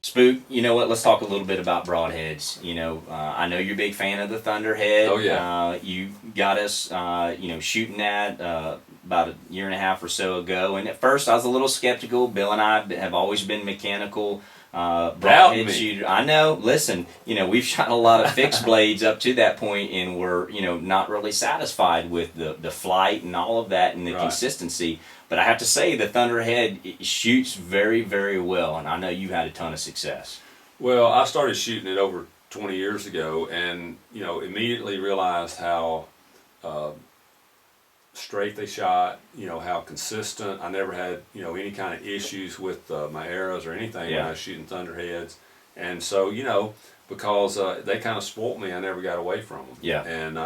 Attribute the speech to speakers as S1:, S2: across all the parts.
S1: Spook, you know what? Let's talk a little bit about broadheads. I know you're a big fan of the Thunderhead.
S2: Oh, yeah.
S1: You got us, shooting that about a year and a half or so ago. And at first, I was a little skeptical. Bill and I have always been mechanical broadhead shooter. I know. Listen, we've shot a lot of fixed blades up to that point, and we're not really satisfied with the flight and all of that and the consistency. But I have to say, the Thunderhead shoots very, very well, and I know you've had a ton of success.
S2: Well, I started shooting it over 20 years ago, and immediately realized how straight they shot. How consistent. I never had any kind of issues with my arrows or anything when I was shooting Thunderheads, and so because they kind of spoilt me, I never got away from them.
S1: Yeah.
S2: And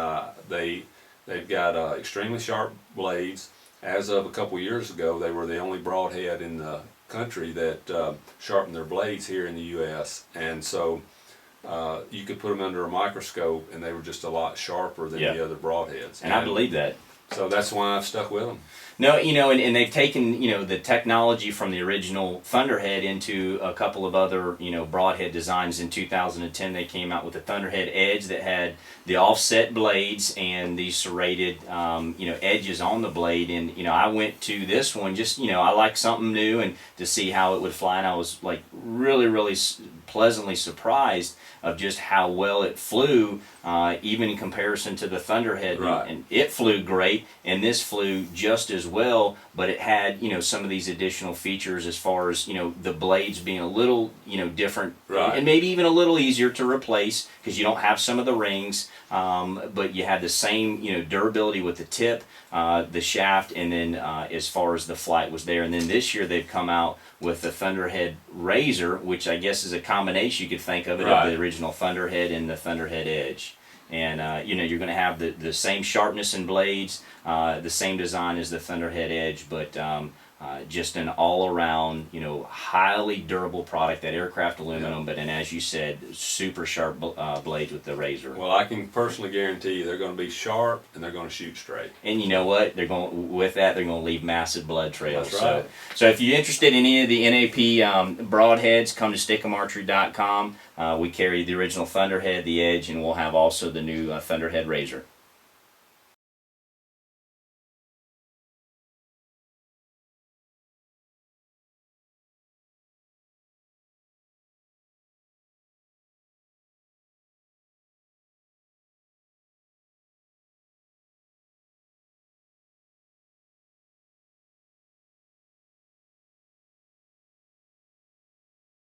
S2: they've got extremely sharp blades. As of a couple years ago, they were the only broadhead in the country that sharpened their blades here in the U.S. And so you could put them under a microscope, and they were just a lot sharper than the other broadheads.
S1: And I believe that.
S2: So that's why I've stuck with them.
S1: No, and they've taken, the technology from the original Thunderhead into a couple of other, broadhead designs. In 2010, they came out with the Thunderhead Edge that had the offset blades and these serrated, edges on the blade. And, I went to this one just, I like something new and to see how it would fly. And I was like really, really pleasantly surprised of just how well it flew, even in comparison to the Thunderhead. And it flew great, and this flew just as well, but it had some of these additional features as far as the blades being a little different, and maybe even a little easier to replace because you don't have some of the rings, but you had the same durability with the tip, the shaft, and then as far as the flight was there. And then this year they've come out with the Thunderhead Razor, which I guess is a combination, you could think of it, of the original Thunderhead and the Thunderhead Edge. And you're going to have the same sharpness in blades, the same design as the Thunderhead Edge, but just an all-around, highly durable product, that aircraft aluminum, but then, as you said, super sharp blades with the Razor.
S2: Well, I can personally guarantee you they're going to be sharp and they're going to shoot straight.
S1: And you know what? They're going to leave massive blood trails.
S2: That's right.
S1: So if you're interested in any of the NAP broadheads, come to stickemarchery.com. We carry the original Thunderhead, the Edge, and we'll have also the new Thunderhead Razor.